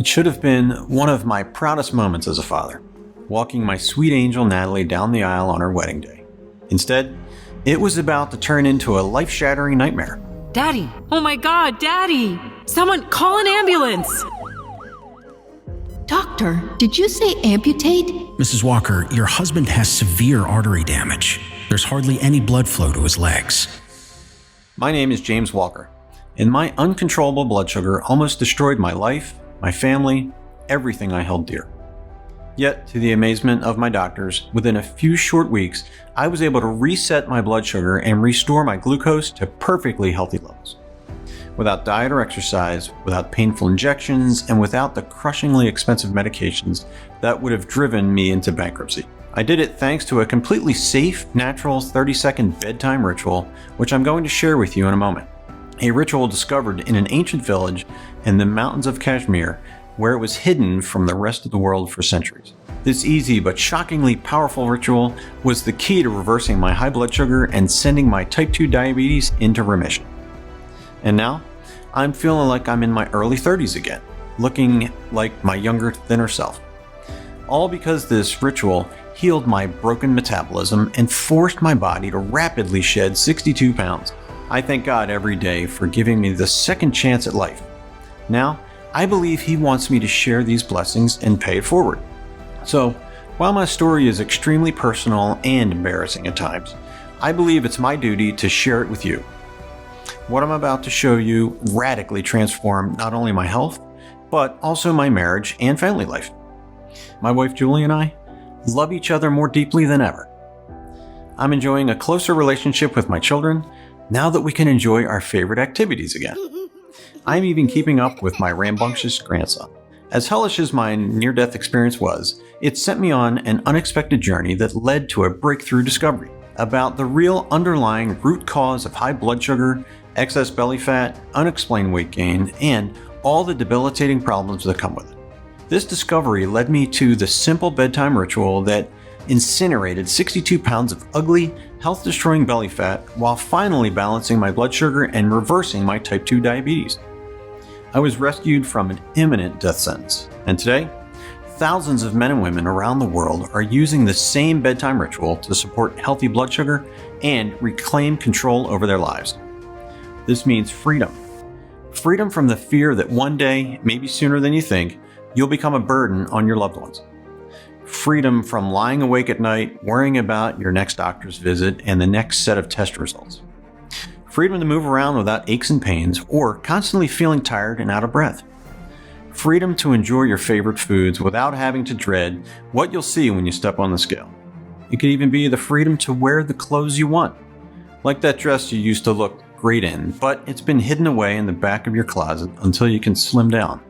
It should have been one of my proudest moments as a father, walking my sweet angel Natalie down the aisle on her wedding day. Instead, it was about to turn into a life-shattering nightmare. Daddy! Oh my God, Daddy! Someone call an ambulance! Doctor, did you say amputate? Mrs. Walker, your husband has severe artery damage. There's hardly any blood flow to his legs. My name is James Walker, and my uncontrollable blood sugar almost destroyed my life, my family, everything I held dear. Yet, to the amazement of my doctors, within a few short weeks, I was able to reset my blood sugar and restore my glucose to perfectly healthy levels. Without diet or exercise, without painful injections, and without the crushingly expensive medications that would have driven me into bankruptcy. I did it thanks to a completely safe, natural 30-second bedtime ritual, which I'm going to share with you in a moment. A ritual discovered in an ancient village in the mountains of Kashmir, where it was hidden from the rest of the world for centuries. This easy but shockingly powerful ritual was the key to reversing my high blood sugar and sending my type 2 diabetes into remission. And now, I'm feeling like I'm in my early 30s again, looking like my younger, thinner self. All because this ritual healed my broken metabolism and forced my body to rapidly shed 62 pounds. I thank God every day for giving me the second chance at life. Now, I believe He wants me to share these blessings and pay it forward. So, while my story is extremely personal and embarrassing at times, I believe it's my duty to share it with you. What I'm about to show you radically transformed not only my health, but also my marriage and family life. My wife Julie and I love each other more deeply than ever. I'm enjoying a closer relationship with my children now that we can enjoy our favorite activities again. I'm even keeping up with my rambunctious grandson. As hellish as my near-death experience was, it sent me on an unexpected journey that led to a breakthrough discovery about the real underlying root cause of high blood sugar, excess belly fat, unexplained weight gain, and all the debilitating problems that come with it. This discovery led me to the simple bedtime ritual that incinerated 62 pounds of ugly, health-destroying belly fat while finally balancing my blood sugar and reversing my type 2 diabetes. I was rescued from an imminent death sentence, and today, thousands of men and women around the world are using the same bedtime ritual to support healthy blood sugar and reclaim control over their lives. This means freedom. Freedom from the fear that one day, maybe sooner than you think, you'll become a burden on your loved ones. Freedom from lying awake at night, worrying about your next doctor's visit and the next set of test results. Freedom to move around without aches and pains or constantly feeling tired and out of breath. Freedom to enjoy your favorite foods without having to dread what you'll see when you step on the scale. It could even be the freedom to wear the clothes you want, like that dress you used to look great in, but it's been hidden away in the back of your closet until you can slim down.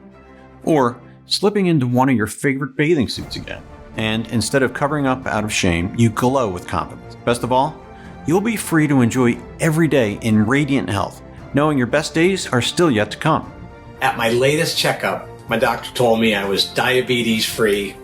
Or slipping into one of your favorite bathing suits again, and instead of covering up out of shame, you glow with confidence. Best of all, you'll be free to enjoy every day in radiant health, knowing your best days are still yet to come. At my latest checkup, my doctor told me I was diabetes free.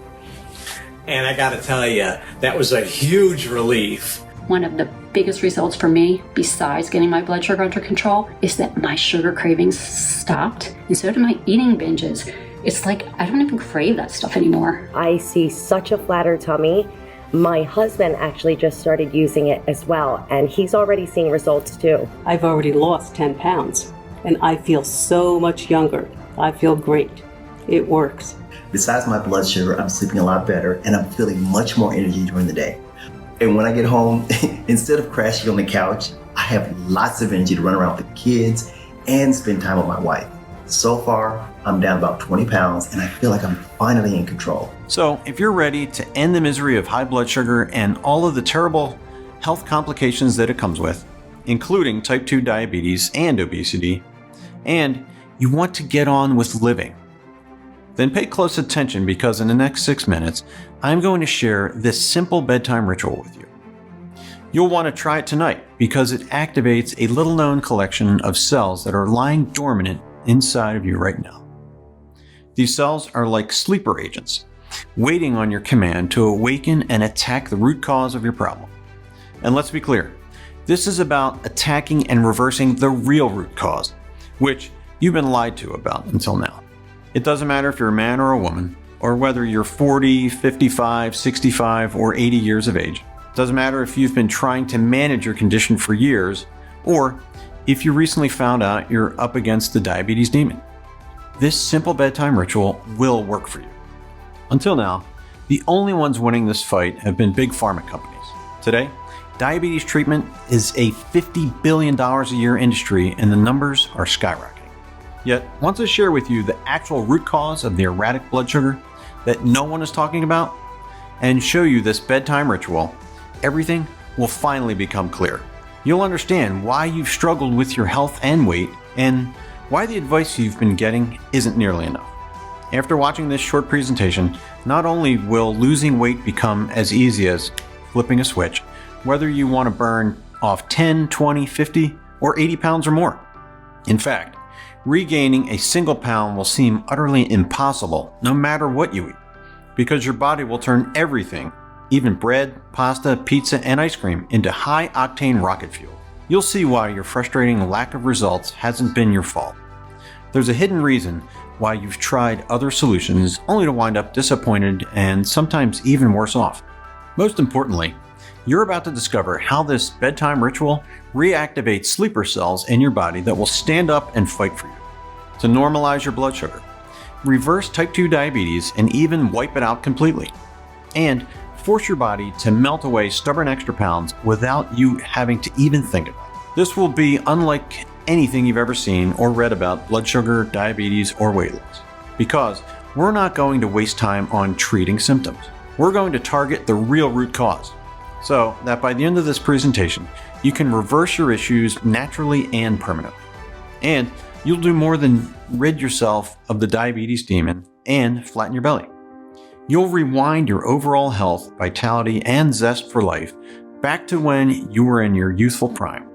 And I gotta tell you, that was a huge relief. One of the biggest results for me, besides getting my blood sugar under control, is that my sugar cravings stopped, and so did my eating binges. It's like I don't even crave that stuff anymore. I see such a flatter tummy. My husband actually just started using it as well, and he's already seeing results too. I've already lost 10 pounds, and I feel so much younger. I feel great. It works. Besides my blood sugar, I'm sleeping a lot better, and I'm feeling much more energy during the day. And when I get home, instead of crashing on the couch, I have lots of energy to run around with the kids and spend time with my wife. So far, I'm down about 20 pounds, and I feel like I'm finally in control. So, if you're ready to end the misery of high blood sugar and all of the terrible health complications that it comes with, including type 2 diabetes and obesity, and you want to get on with living, then pay close attention because in the next 6 minutes, I'm going to share this simple bedtime ritual with you. You'll want to try it tonight because it activates a little-known collection of cells that are lying dormant inside of you right now. These cells are like sleeper agents, waiting on your command to awaken and attack the root cause of your problem. And let's be clear, this is about attacking and reversing the real root cause, which you've been lied to about until now. It doesn't matter if you're a man or a woman, or whether you're 40, 55, 65, or 80 years of age. It doesn't matter if you've been trying to manage your condition for years, or if you recently found out you're up against the diabetes demon. This simple bedtime ritual will work for you. Until now, the only ones winning this fight have been big pharma companies. Today, diabetes treatment is a $50 billion a year industry, and the numbers are skyrocketing. Yet, once I share with you the actual root cause of the erratic blood sugar that no one is talking about, and show you this bedtime ritual, everything will finally become clear. You'll understand why you've struggled with your health and weight, and why the advice you've been getting isn't nearly enough. After watching this short presentation, not only will losing weight become as easy as flipping a switch, whether you want to burn off 10, 20, 50, or 80 pounds or more. In fact, regaining a single pound will seem utterly impossible no matter what you eat, because your body will turn everything, even bread, pasta, pizza, and ice cream, into high-octane rocket fuel. You'll see why your frustrating lack of results hasn't been your fault. There's a hidden reason why you've tried other solutions only to wind up disappointed and sometimes even worse off. Most importantly, you're about to discover how this bedtime ritual reactivates sleeper cells in your body that will stand up and fight for you, to normalize your blood sugar, reverse type 2 diabetes, and even wipe it out completely, and force your body to melt away stubborn extra pounds without you having to even think about it. This will be unlike anything you've ever seen or read about blood sugar, diabetes, or weight loss, because we're not going to waste time on treating symptoms. We're going to target the real root cause, so that by the end of this presentation, you can reverse your issues naturally and permanently. And you'll do more than rid yourself of the diabetes demon and flatten your belly. You'll rewind your overall health, vitality, and zest for life back to when you were in your youthful prime.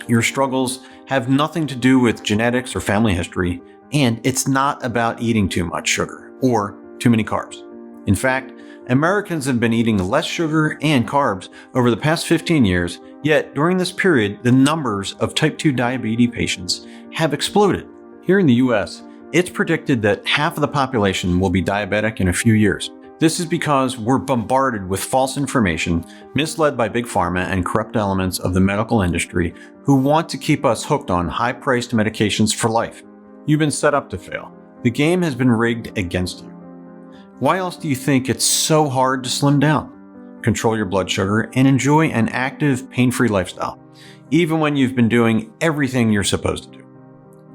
Your struggles have nothing to do with genetics or family history, and it's not about eating too much sugar or too many carbs. In fact, Americans have been eating less sugar and carbs over the past 15 years, yet during this period, the numbers of type 2 diabetes patients have exploded. Here in the US, it's predicted that half of the population will be diabetic in a few years. This is because we're bombarded with false information, misled by big pharma and corrupt elements of the medical industry who want to keep us hooked on high-priced medications for life. You've been set up to fail. The game has been rigged against you. Why else do you think it's so hard to slim down, control your blood sugar, and enjoy an active, pain-free lifestyle, even when you've been doing everything you're supposed to do?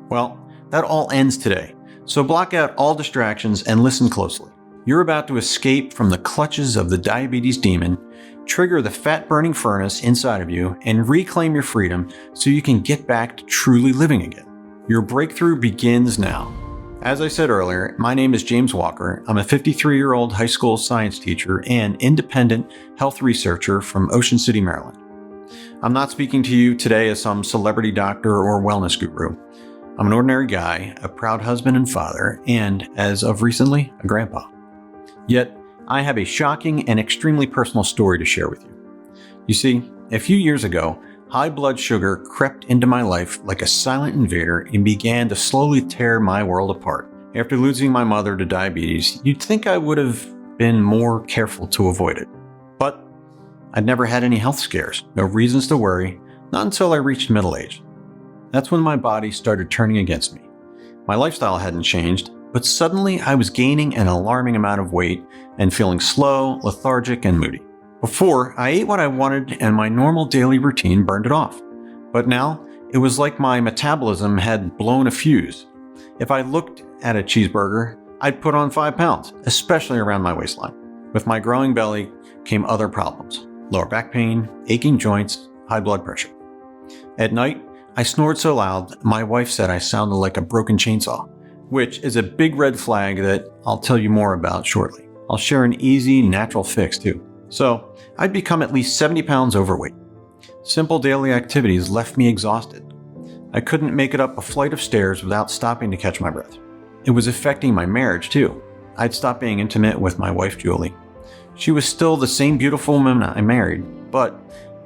Well, that all ends today, so block out all distractions and listen closely. You're about to escape from the clutches of the diabetes demon, trigger the fat-burning furnace inside of you, and reclaim your freedom so you can get back to truly living again. Your breakthrough begins now. As I said earlier, my name is James Walker. I'm a 53-year-old high school science teacher and independent health researcher from Ocean City, Maryland. I'm not speaking to you today as some celebrity doctor or wellness guru. I'm an ordinary guy, a proud husband and father, and, as of recently, a grandpa. Yet, I have a shocking and extremely personal story to share with you. You see, a few years ago, high blood sugar crept into my life like a silent invader and began to slowly tear my world apart. After losing my mother to diabetes, you'd think I would have been more careful to avoid it. But I'd never had any health scares, no reasons to worry, not until I reached middle age. That's when my body started turning against me. My lifestyle hadn't changed, but suddenly I was gaining an alarming amount of weight and feeling slow, lethargic, and moody. Before, I ate what I wanted and my normal daily routine burned it off. But now, it was like my metabolism had blown a fuse. If I looked at a cheeseburger, I'd put on 5 pounds, especially around my waistline. With my growing belly came other problems: lower back pain, aching joints, high blood pressure. At night, I snored so loud, my wife said I sounded like a broken chainsaw, which is a big red flag that I'll tell you more about shortly. I'll share an easy, natural fix too. So, I'd become at least 70 pounds overweight. Simple daily activities left me exhausted. I couldn't make it up a flight of stairs without stopping to catch my breath. It was affecting my marriage too. I'd stopped being intimate with my wife, Julie. She was still the same beautiful woman I married, but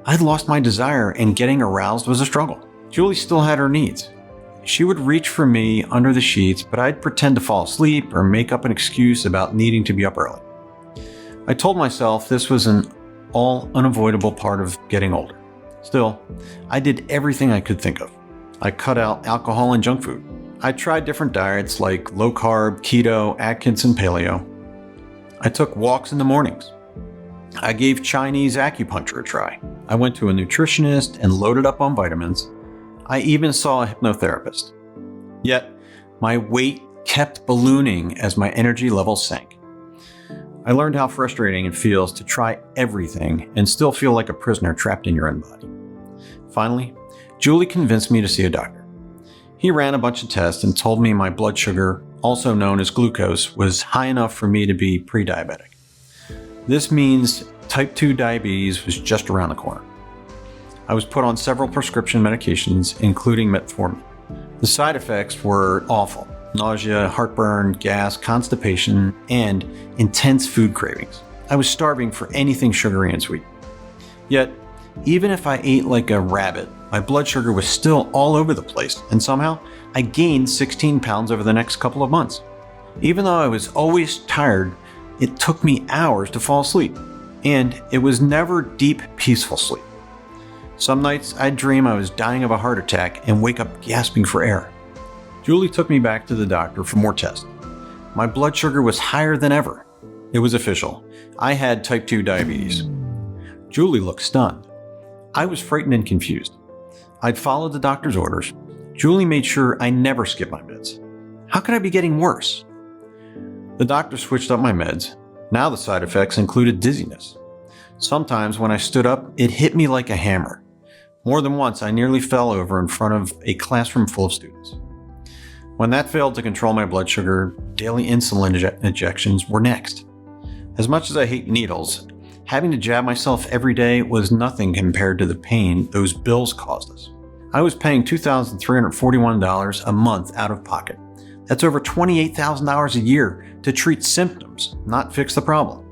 I'd lost my desire and getting aroused was a struggle. Julie still had her needs. She would reach for me under the sheets, but I'd pretend to fall asleep or make up an excuse about needing to be up early. I told myself this was an all unavoidable part of getting older. Still, I did everything I could think of. I cut out alcohol and junk food. I tried different diets like low carb, keto, Atkins, and paleo. I took walks in the mornings. I gave Chinese acupuncture a try. I went to a nutritionist and loaded up on vitamins. I even saw a hypnotherapist. Yet, my weight kept ballooning as my energy levels sank. I learned how frustrating it feels to try everything and still feel like a prisoner trapped in your own body. Finally, Julie convinced me to see a doctor. He ran a bunch of tests and told me my blood sugar, also known as glucose, was high enough for me to be pre-diabetic. This means type 2 diabetes was just around the corner. I was put on several prescription medications, including metformin. The side effects were awful: nausea, heartburn, gas, constipation, and intense food cravings. I was starving for anything sugary and sweet. Yet, even if I ate like a rabbit, my blood sugar was still all over the place, and somehow I gained 16 pounds over the next couple of months. Even though I was always tired, it took me hours to fall asleep, and it was never deep, peaceful sleep. Some nights I'd dream I was dying of a heart attack and wake up gasping for air. Julie took me back to the doctor for more tests. My blood sugar was higher than ever. It was official. I had type 2 diabetes. Julie looked stunned. I was frightened and confused. I'd followed the doctor's orders. Julie made sure I never skipped my meds. How could I be getting worse? The doctor switched up my meds. Now the side effects included dizziness. Sometimes when I stood up, it hit me like a hammer. More than once, I nearly fell over in front of a classroom full of students. When that failed to control my blood sugar, daily insulin injections were next. As much as I hate needles, having to jab myself every day was nothing compared to the pain those bills caused us. I was paying $2,341 a month out of pocket. That's over $28,000 a year to treat symptoms, not fix the problem.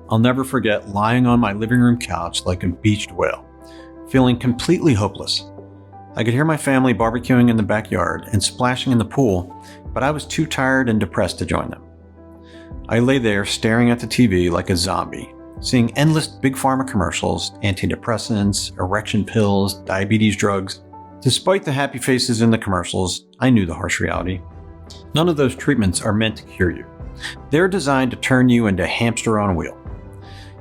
I'll never forget lying on my living room couch like a beached whale, feeling completely hopeless. I could hear my family barbecuing in the backyard and splashing in the pool, but I was too tired and depressed to join them. I lay there staring at the TV like a zombie, seeing endless big pharma commercials, antidepressants, erection pills, diabetes drugs. Despite the happy faces in the commercials, I knew the harsh reality. None of those treatments are meant to cure you. They're designed to turn you into a hamster on a wheel.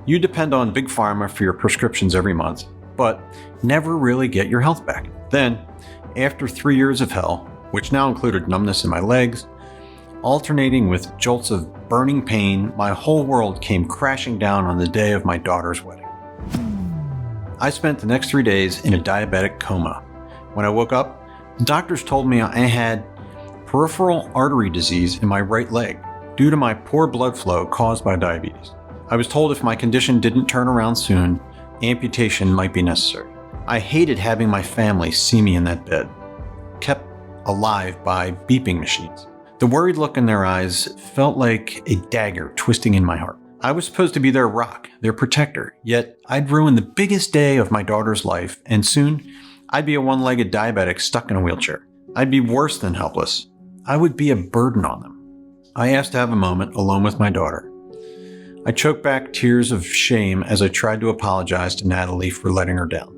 You depend on big pharma for your prescriptions every month, but never really get your health back. Then, after 3 years of hell, which now included numbness in my legs, alternating with jolts of burning pain, my whole world came crashing down on the day of my daughter's wedding. I spent the next 3 days in a diabetic coma. When I woke up, the doctors told me I had peripheral artery disease in my right leg due to my poor blood flow caused by diabetes. I was told if my condition didn't turn around soon, amputation might be necessary. I hated having my family see me in that bed, kept alive by beeping machines. The worried look in their eyes felt like a dagger twisting in my heart. I was supposed to be their rock, their protector, yet I'd ruined the biggest day of my daughter's life, and soon I'd be a one-legged diabetic stuck in a wheelchair. I'd be worse than helpless. I would be a burden on them. I asked to have a moment alone with my daughter. I choked back tears of shame as I tried to apologize to Natalie for letting her down.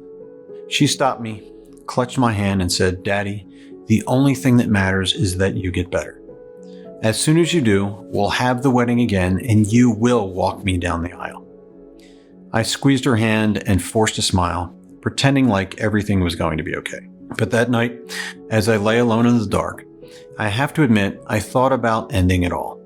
She stopped me, clutched my hand, and said, "Daddy, the only thing that matters is that you get better. As soon as you do, we'll have the wedding again and you will walk me down the aisle." I squeezed her hand and forced a smile, pretending like everything was going to be okay. But that night, as I lay alone in the dark, I have to admit I thought about ending it all.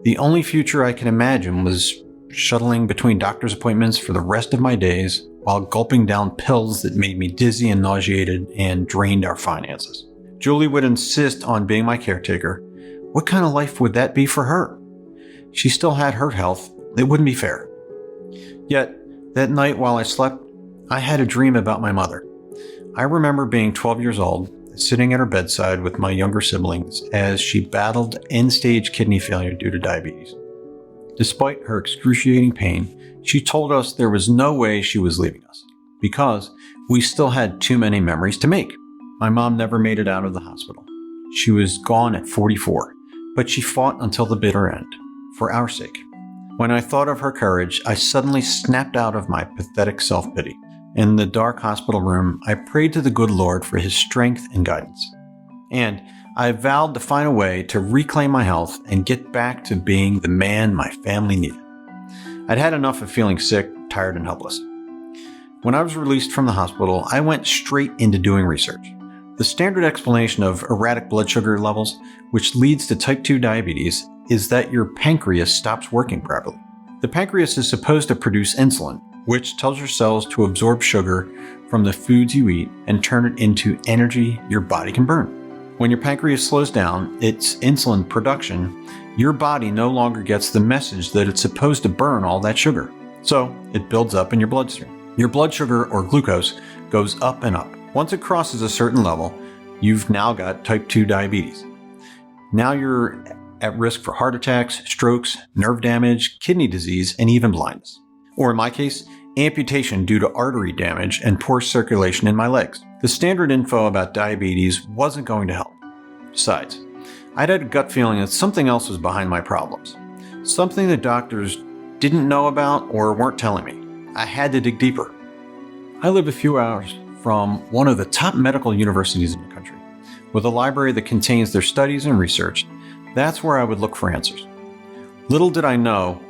The only future I could imagine was shuttling between doctor's appointments for the rest of my days while gulping down pills that made me dizzy and nauseated and drained our finances. Julie would insist on being my caretaker. What kind of life would that be for her? She still had her health. It wouldn't be fair. Yet, that night while I slept, I had a dream about my mother. I remember being 12 years old, sitting at her bedside with my younger siblings as she battled end-stage kidney failure due to diabetes. Despite her excruciating pain, she told us there was no way she was leaving us because we still had too many memories to make. My mom never made it out of the hospital. She was gone at 44, but she fought until the bitter end, for our sake. When I thought of her courage, I suddenly snapped out of my pathetic self-pity. In the dark hospital room, I prayed to the good Lord for his strength and guidance. And I vowed to find a way to reclaim my health and get back to being the man my family needed. I'd had enough of feeling sick, tired, and helpless. When I was released from the hospital, I went straight into doing research. The standard explanation of erratic blood sugar levels, which leads to type 2 diabetes, is that your pancreas stops working properly. The pancreas is supposed to produce insulin, which tells your cells to absorb sugar from the foods you eat and turn it into energy your body can burn. When your pancreas slows down its insulin production, your body no longer gets the message that it's supposed to burn all that sugar. So it builds up in your bloodstream. Your blood sugar, or glucose, goes up and up. Once it crosses a certain level, you've now got type 2 diabetes. Now you're at risk for heart attacks, strokes, nerve damage, kidney disease, and even blindness. Or in my case, amputation due to artery damage and poor circulation in my legs. The standard info about diabetes wasn't going to help. Besides, I'd had a gut feeling that something else was behind my problems. Something the doctors didn't know about or weren't telling me. I had to dig deeper. I live a few hours from one of the top medical universities in the country, with a library that contains their studies and research. That's where I would look for answers. Little did I know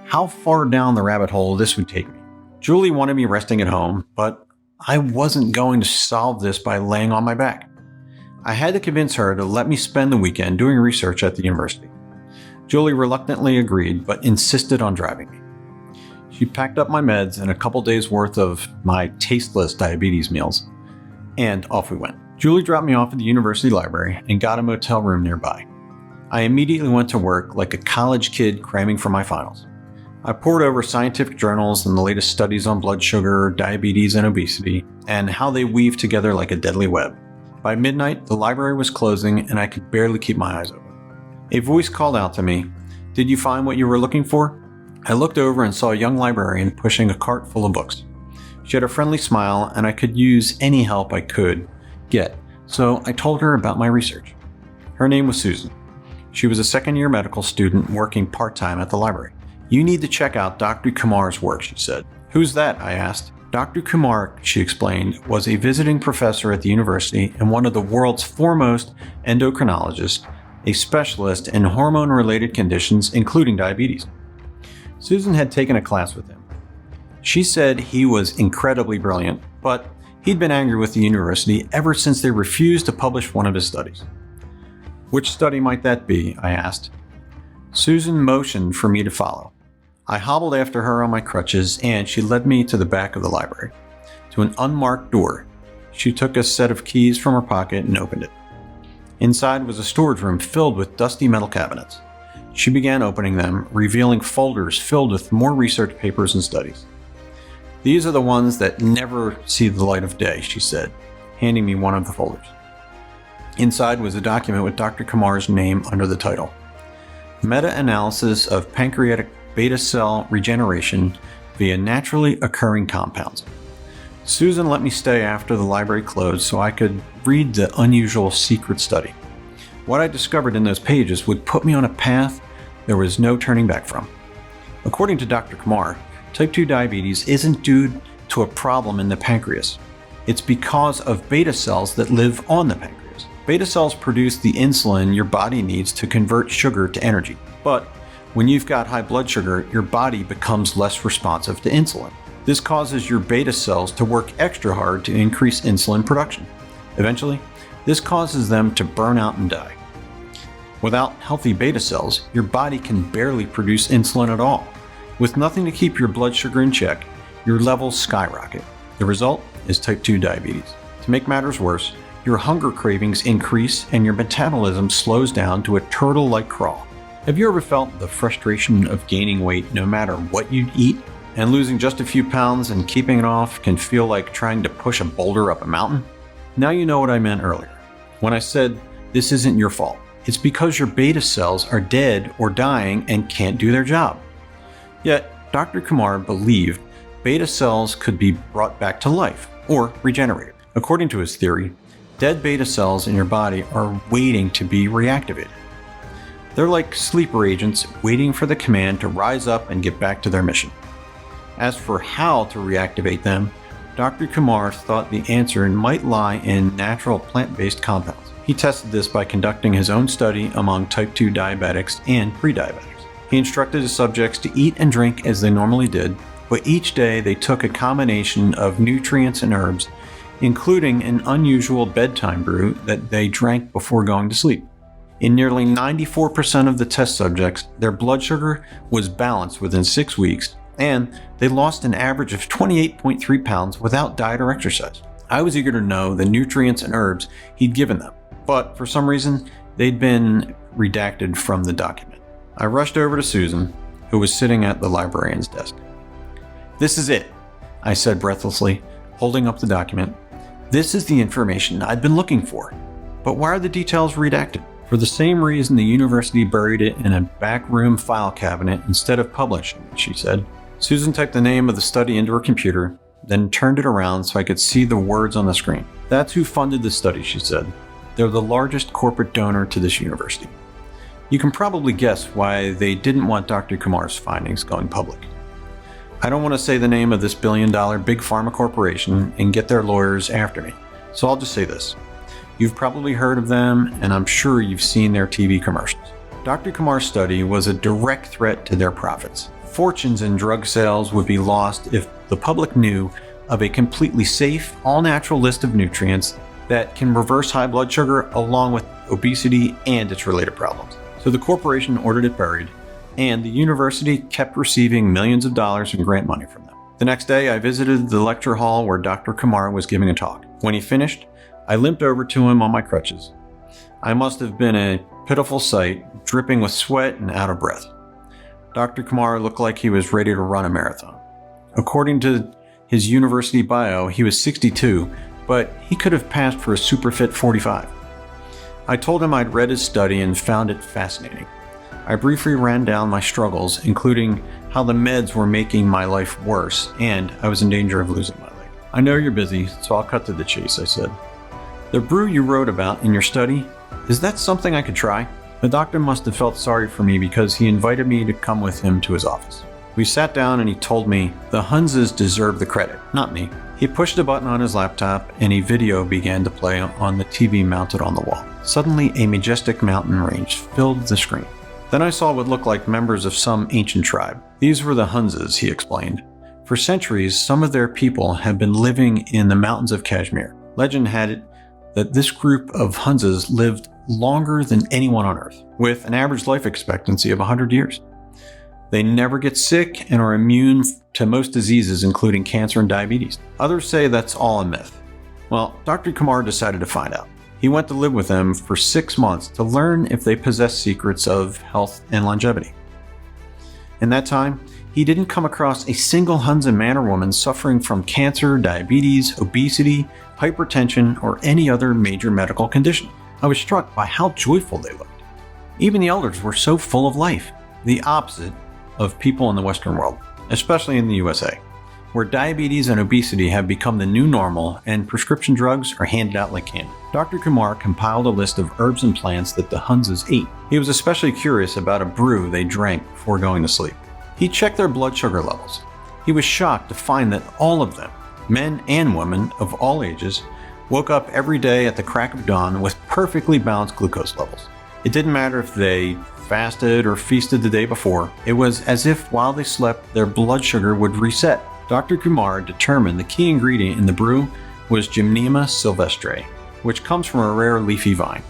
how far down the rabbit hole this would take me. Julie wanted me resting at home, but I wasn't going to solve this by laying on my back. I had to convince her to let me spend the weekend doing research at the university. Julie reluctantly agreed, but insisted on driving me. She packed up my meds and a couple days worth of my tasteless diabetes meals, and off we went. Julie dropped me off at the university library and got a motel room nearby. I immediately went to work like a college kid cramming for my finals. I pored over scientific journals and the latest studies on blood sugar, diabetes, and obesity, and how they weave together like a deadly web. By midnight, the library was closing and I could barely keep my eyes open. A voice called out to me, "Did you find what you were looking for?" I looked over and saw a young librarian pushing a cart full of books. She had a friendly smile and I could use any help I could get, so I told her about my research. Her name was Susan. She was a second-year medical student working part-time at the library. "You need to check out Dr. Kumar's work," she said. "Who's that?" I asked. Dr. Kumar, she explained, was a visiting professor at the university and one of the world's foremost endocrinologists, a specialist in hormone-related conditions, including diabetes. Susan had taken a class with him. She said he was incredibly brilliant, but he'd been angry with the university ever since they refused to publish one of his studies. "Which study might that be?" I asked. Susan motioned for me to follow. I hobbled after her on my crutches, and she led me to the back of the library, to an unmarked door. She took a set of keys from her pocket and opened it. Inside was a storage room filled with dusty metal cabinets. She began opening them, revealing folders filled with more research papers and studies. "These are the ones that never see the light of day," she said, handing me one of the folders. Inside was a document with Dr. Kumar's name under the title, "Meta-analysis of pancreatic beta cell regeneration via naturally occurring compounds." Susan let me stay after the library closed so I could read the unusual secret study. What I discovered in those pages would put me on a path there was no turning back from. According to Dr. Kumar, type 2 diabetes isn't due to a problem in the pancreas. It's because of beta cells that live on the pancreas. Beta cells produce the insulin your body needs to convert sugar to energy. But when you've got high blood sugar, your body becomes less responsive to insulin. This causes your beta cells to work extra hard to increase insulin production. Eventually, this causes them to burn out and die. Without healthy beta cells, your body can barely produce insulin at all. With nothing to keep your blood sugar in check, your levels skyrocket. The result is type 2 diabetes. To make matters worse, your hunger cravings increase and your metabolism slows down to a turtle-like crawl. Have you ever felt the frustration of gaining weight no matter what you eat? And losing just a few pounds and keeping it off can feel like trying to push a boulder up a mountain? Now you know what I meant earlier when I said this isn't your fault. It's because your beta cells are dead or dying and can't do their job. Yet, Dr. Kumar believed beta cells could be brought back to life or regenerated. According to his theory, Dead beta cells in your body are waiting to be reactivated. They're like sleeper agents waiting for the command to rise up and get back to their mission. As for how to reactivate them, Dr. Kumar thought the answer might lie in natural plant-based compounds. He tested this by conducting his own study among type 2 diabetics and pre-diabetics. He instructed his subjects to eat and drink as they normally did, but each day they took a combination of nutrients and herbs, including an unusual bedtime brew that they drank before going to sleep. In nearly 94% of the test subjects, their blood sugar was balanced within 6 weeks, and they lost an average of 28.3 pounds without diet or exercise. I was eager to know the nutrients and herbs he'd given them, but for some reason, they'd been redacted from the document. I rushed over to Susan, who was sitting at the librarian's desk. "This is it," I said breathlessly, holding up the document. "This is the information I've been looking for. But why are the details redacted?" "For the same reason the university buried it in a backroom file cabinet instead of publishing it," she said. Susan typed the name of the study into her computer, then turned it around so I could see the words on the screen. "That's who funded the study," she said. "They're the largest corporate donor to this university. You can probably guess why they didn't want Dr. Kumar's findings going public. I don't want to say the name of this billion-dollar big pharma corporation and get their lawyers after me, so I'll just say this. You've probably heard of them, and I'm sure you've seen their TV commercials. Dr. Kumar's study was a direct threat to their profits. Fortunes in drug sales would be lost if the public knew of a completely safe, all-natural list of nutrients that can reverse high blood sugar along with obesity and its related problems. So the corporation ordered it buried, and the university kept receiving millions of dollars in grant money from them. The next day, I visited the lecture hall where Dr. Kumar was giving a talk. When he finished, I limped over to him on my crutches. I must have been a pitiful sight, dripping with sweat and out of breath. Dr. Kumar looked like he was ready to run a marathon. According to his university bio, he was 62, but he could have passed for a super fit 45. I told him I'd read his study and found it fascinating. I briefly ran down my struggles, including how the meds were making my life worse, and I was in danger of losing my leg. "I know you're busy, so I'll cut to the chase," I said. "The brew you wrote about in your study, is that something I could try?" The doctor must have felt sorry for me because he invited me to come with him to his office. We sat down and he told me the Hunzes deserve the credit, not me. He pushed a button on his laptop and a video began to play on the TV mounted on the wall. Suddenly, a majestic mountain range filled the screen. Then I saw what looked like members of some ancient tribe. These were the Hunzes, he explained. For centuries, some of their people have been living in the mountains of Kashmir. Legend had it that this group of Hunzes lived longer than anyone on Earth, with an average life expectancy of 100 years. They never get sick and are immune to most diseases, including cancer and diabetes. Others say that's all a myth. Well, Dr. Kumar decided to find out. He went to live with them for 6 months to learn if they possess secrets of health and longevity. In that time, he didn't come across a single Hunza man or woman suffering from cancer, diabetes, obesity, hypertension, or any other major medical condition. I was struck by how joyful they looked. Even the elders were so full of life, the opposite of people in the Western world, especially in the USA, where diabetes and obesity have become the new normal and prescription drugs are handed out like candy. Dr. Kumar compiled a list of herbs and plants that the Hunzes ate. He was especially curious about a brew they drank before going to sleep. He checked their blood sugar levels. He was shocked to find that all of them, men and women of all ages, woke up every day at the crack of dawn with perfectly balanced glucose levels. It didn't matter if they fasted or feasted the day before. It was as if while they slept, their blood sugar would reset. Dr. Kumar determined the key ingredient in the brew was Gymnema sylvestre, which comes from a rare leafy vine.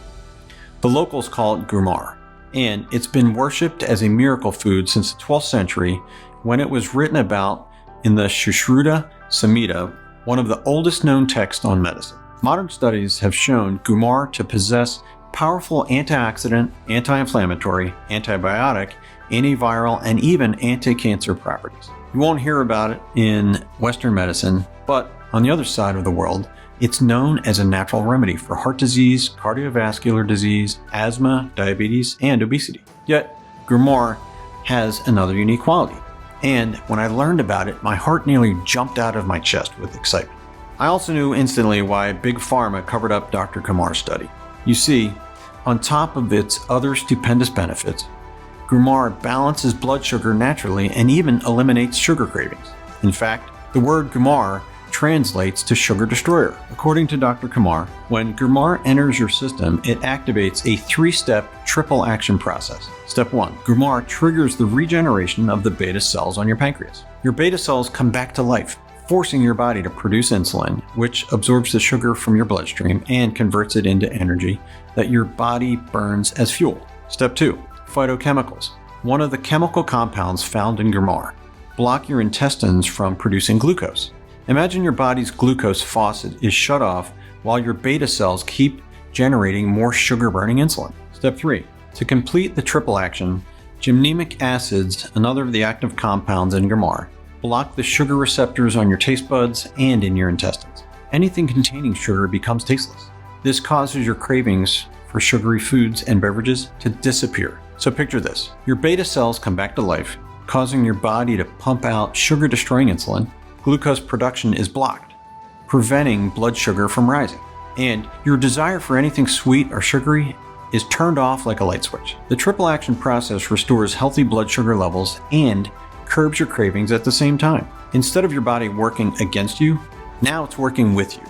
The locals call it gurmar, and it's been worshipped as a miracle food since the 12th century when it was written about in the Sushruta Samhita, one of the oldest known texts on medicine. Modern studies have shown gurmar to possess powerful antioxidant, anti-inflammatory, antibiotic, antiviral, and even anti-cancer properties. You won't hear about it in Western medicine, but on the other side of the world, it's known as a natural remedy for heart disease, cardiovascular disease, asthma, diabetes, and obesity. Yet, gurmar has another unique quality. And when I learned about it, my heart nearly jumped out of my chest with excitement. I also knew instantly why Big Pharma covered up Dr. Kumar's study. You see, on top of its other stupendous benefits, Grumar balances blood sugar naturally and even eliminates sugar cravings. In fact, the word Grumar translates to sugar destroyer. According to Dr. Kumar, when Grumar enters your system, it activates a 3-step triple action process. Step 1. Grumar triggers the regeneration of the beta cells on your pancreas. Your beta cells come back to life, forcing your body to produce insulin, which absorbs the sugar from your bloodstream and converts it into energy that your body burns as fuel. Step 2. Phytochemicals. One of the chemical compounds found in Grumar block your intestines from producing glucose. Imagine your body's glucose faucet is shut off while your beta cells keep generating more sugar-burning insulin. Step 3. To complete the triple action, gymnemic acids, another of the active compounds in Grumar, block the sugar receptors on your taste buds and in your intestines. Anything containing sugar becomes tasteless. This causes your cravings for sugary foods and beverages to disappear. So picture this. Your beta cells come back to life, causing your body to pump out sugar-destroying insulin. Glucose production is blocked, preventing blood sugar from rising, and your desire for anything sweet or sugary is turned off like a light switch. The triple action process restores healthy blood sugar levels and curbs your cravings at the same time. Instead of your body working against you, now it's working with you.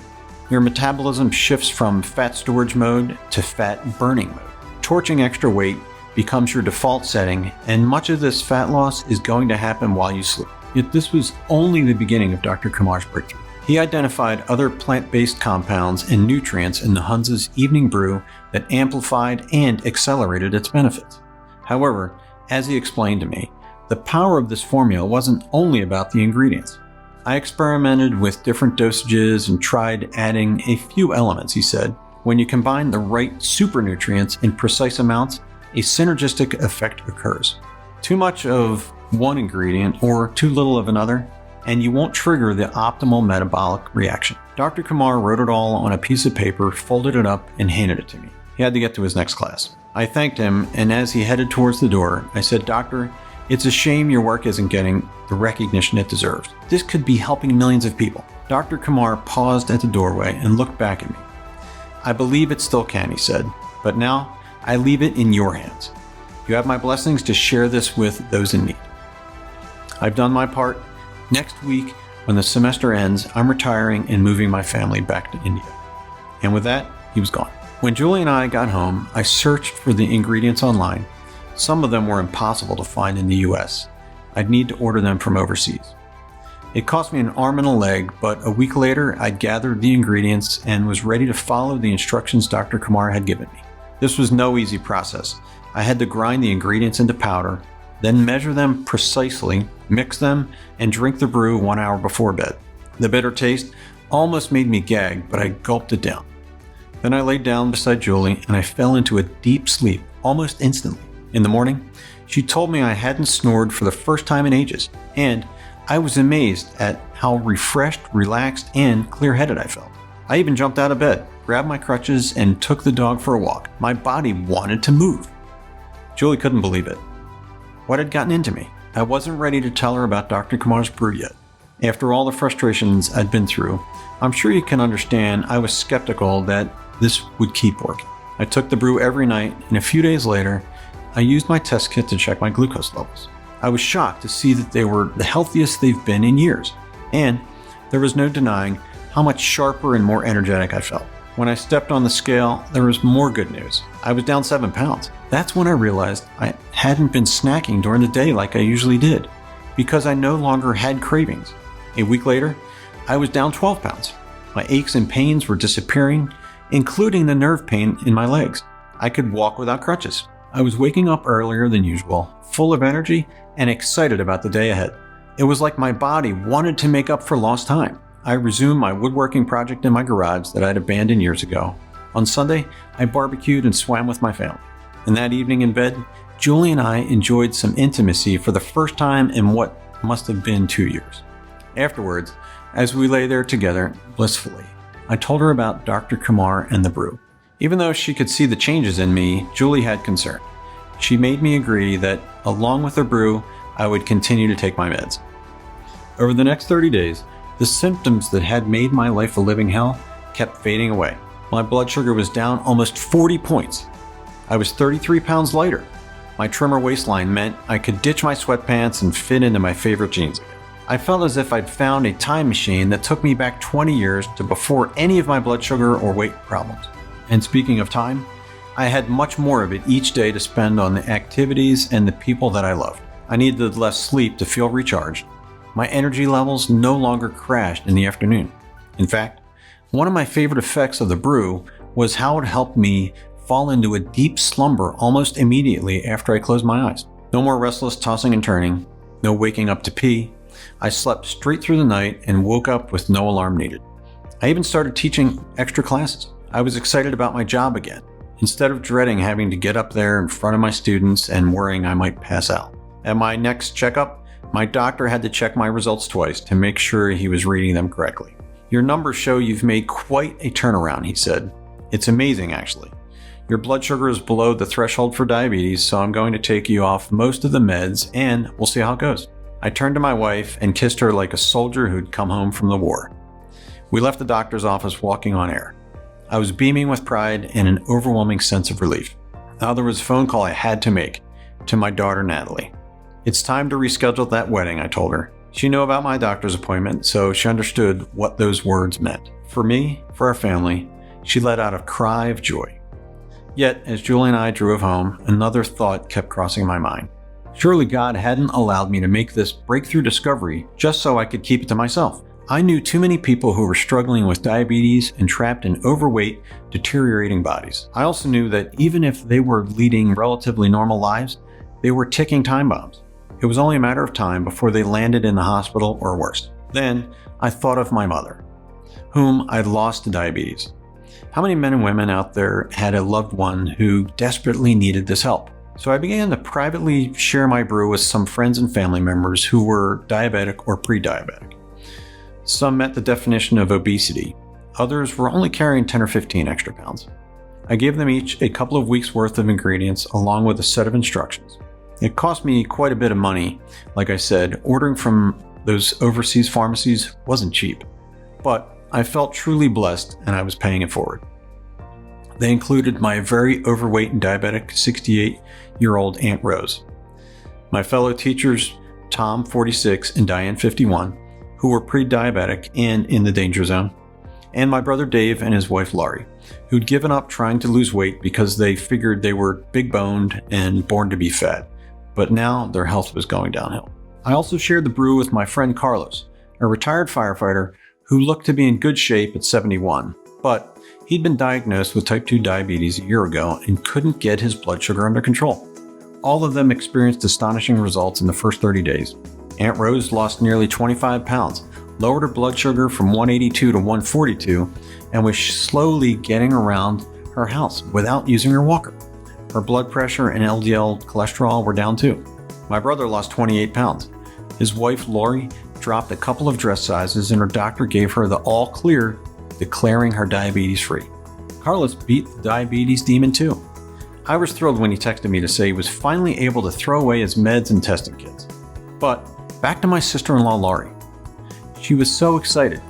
Your metabolism shifts from fat storage mode to fat burning mode. Torching extra weight becomes your default setting, and much of this fat loss is going to happen while you sleep. Yet this was only the beginning of Dr. Kumar's breakthrough. He identified other plant-based compounds and nutrients in the Hunza's evening brew that amplified and accelerated its benefits. However, as he explained to me, the power of this formula wasn't only about the ingredients. I experimented with different dosages and tried adding a few elements, he said. When you combine the right super nutrients in precise amounts, a synergistic effect occurs. Too much of one ingredient or too little of another, and you won't trigger the optimal metabolic reaction. Dr. Kumar wrote it all on a piece of paper, folded it up, and handed it to me. He had to get to his next class. I thanked him, and as he headed towards the door, I said, "Doctor, it's a shame your work isn't getting the recognition it deserves. This could be helping millions of people." Dr. Kumar paused at the doorway and looked back at me. "I believe it still can," he said, "but now I leave it in your hands. You have my blessings to share this with those in need." I've done my part. Next week, when the semester ends, I'm retiring and moving my family back to India. And with that, he was gone. When Julie and I got home, I searched for the ingredients online. Some of them were impossible to find in the US. I'd need to order them from overseas. It cost me an arm and a leg, but a week later, I'd gathered the ingredients and was ready to follow the instructions Dr. Kumar had given me. This was no easy process. I had to grind the ingredients into powder, then measure them precisely, mix them, and drink the brew 1 hour before bed. The bitter taste almost made me gag, but I gulped it down. Then I laid down beside Julie and I fell into a deep sleep almost instantly. In the morning, she told me I hadn't snored for the first time in ages, and I was amazed at how refreshed, relaxed, and clear-headed I felt. I even jumped out of bed, grabbed my crutches, and took the dog for a walk. My body wanted to move. Julie couldn't believe it. What had gotten into me? I wasn't ready to tell her about Dr. Kumar's brew yet. After all the frustrations I'd been through, I'm sure you can understand I was skeptical that this would keep working. I took the brew every night, and a few days later, I used my test kit to check my glucose levels. I was shocked to see that they were the healthiest they've been in years, and there was no denying how much sharper and more energetic I felt. When I stepped on the scale, there was more good news. I was down 7 pounds. That's when I realized I hadn't been snacking during the day like I usually did, because I no longer had cravings. A week later, I was down 12 pounds. My aches and pains were disappearing, including the nerve pain in my legs. I could walk without crutches. I was waking up earlier than usual, full of energy and excited about the day ahead. It was like my body wanted to make up for lost time. I resumed my woodworking project in my garage that I'd abandoned years ago. On Sunday, I barbecued and swam with my family. And that evening in bed, Julie and I enjoyed some intimacy for the first time in what must have been 2 years. Afterwards, as we lay there together blissfully, I told her about Dr. Kumar and the brew. Even though she could see the changes in me, Julie had concern. She made me agree that, along with the brew, I would continue to take my meds. Over the next 30 days, The symptoms that had made my life a living hell kept fading away. My blood sugar was down almost 40 points. I was 33 pounds lighter. My trimmer waistline meant I could ditch my sweatpants and fit into my favorite jeans again. I felt as if I'd found a time machine that took me back 20 years to before any of my blood sugar or weight problems. And speaking of time, I had much more of it each day to spend on the activities and the people that I loved. I needed less sleep to feel recharged. My energy levels no longer crashed in the afternoon. In fact, one of my favorite effects of the brew was how it helped me fall into a deep slumber almost immediately after I closed my eyes. No more restless tossing and turning, no waking up to pee. I slept straight through the night and woke up with no alarm needed. I even started teaching extra classes. I was excited about my job again, instead of dreading having to get up there in front of my students and worrying I might pass out. At my next checkup, my doctor had to check my results twice to make sure he was reading them correctly. Your numbers show you've made quite a turnaround, he said. It's amazing, actually. Your blood sugar is below the threshold for diabetes, so I'm going to take you off most of the meds and we'll see how it goes. I turned to my wife and kissed her like a soldier who'd come home from the war. We left the doctor's office walking on air. I was beaming with pride and an overwhelming sense of relief. Now there was a phone call I had to make to my daughter, Natalie. It's time to reschedule that wedding, I told her. She knew about my doctor's appointment, so she understood what those words meant. For me, for our family, she let out a cry of joy. Yet, as Julie and I drove home, another thought kept crossing my mind. Surely God hadn't allowed me to make this breakthrough discovery just so I could keep it to myself. I knew too many people who were struggling with diabetes and trapped in overweight, deteriorating bodies. I also knew that even if they were leading relatively normal lives, they were ticking time bombs. It was only a matter of time before they landed in the hospital or worse. Then I thought of my mother, whom I'd lost to diabetes. How many men and women out there had a loved one who desperately needed this help? So I began to privately share my brew with some friends and family members who were diabetic or pre-diabetic. Some met the definition of obesity. Others were only carrying 10 or 15 extra pounds. I gave them each a couple of weeks worth of ingredients along with a set of instructions. It cost me quite a bit of money. Like I said, ordering from those overseas pharmacies wasn't cheap, but I felt truly blessed and I was paying it forward. They included my very overweight and diabetic 68-year-old Aunt Rose, my fellow teachers Tom, 46, and Diane, 51, who were pre-diabetic and in the danger zone, and my brother Dave and his wife Laurie, who'd given up trying to lose weight because they figured they were big-boned and born to be fat, but now their health was going downhill. I also shared the brew with my friend Carlos, a retired firefighter who looked to be in good shape at 71, but he'd been diagnosed with type 2 diabetes a year ago and couldn't get his blood sugar under control. All of them experienced astonishing results in the first 30 days. Aunt Rose lost nearly 25 pounds, lowered her blood sugar from 182 to 142, and was slowly getting around her house without using her walker. Her blood pressure and LDL cholesterol were down too. My brother lost 28 pounds. His wife Lori dropped a couple of dress sizes and her doctor gave her the all clear, declaring her diabetes free. Carlos beat the diabetes demon too. I was thrilled when he texted me to say he was finally able to throw away his meds and testing kits. But back to my sister-in-law Lori. She was so excited.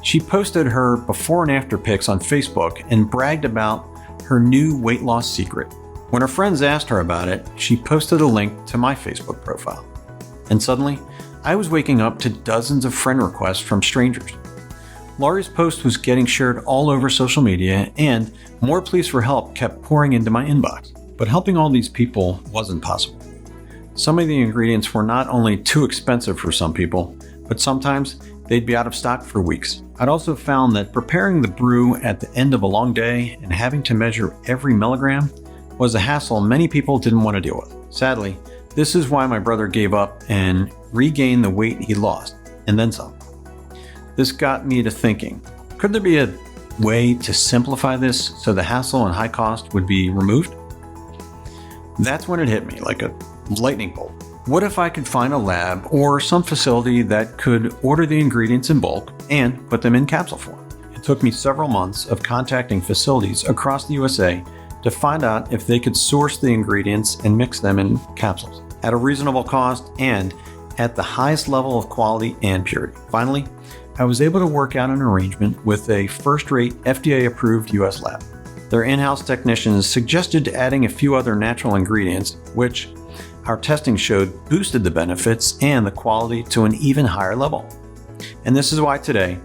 She posted her before and after pics on Facebook and bragged about her new weight loss secret. When her friends asked her about it, she posted a link to my Facebook profile. And suddenly, I was waking up to dozens of friend requests from strangers. Laurie's post was getting shared all over social media, and more pleas for help kept pouring into my inbox. But helping all these people wasn't possible. Some of the ingredients were not only too expensive for some people, but sometimes they'd be out of stock for weeks. I'd also found that preparing the brew at the end of a long day and having to measure every milligram was a hassle many people didn't want to deal with. Sadly, this is why my brother gave up and regained the weight he lost, and then some. This got me to thinking, could there be a way to simplify this so the hassle and high cost would be removed? That's when it hit me like a lightning bolt. What if I could find a lab or some facility that could order the ingredients in bulk and put them in capsule form? It took me several months of contacting facilities across the USA to find out if they could source the ingredients and mix them in capsules at a reasonable cost and at the highest level of quality and purity. Finally, I was able to work out an arrangement with a first-rate FDA-approved US lab. Their in-house technicians suggested adding a few other natural ingredients, which our testing showed boosted the benefits and the quality to an even higher level. And this is why today,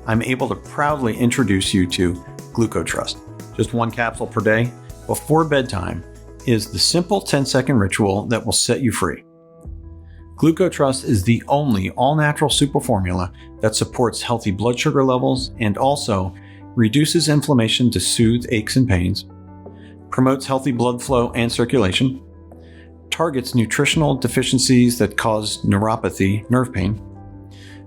I'm able to proudly introduce you to GlucoTrust. Just one capsule per day before bedtime is the simple 10-second ritual that will set you free. GlucoTrust is the only all-natural super formula that supports healthy blood sugar levels and also reduces inflammation to soothe aches and pains, promotes healthy blood flow and circulation, targets nutritional deficiencies that cause neuropathy, nerve pain,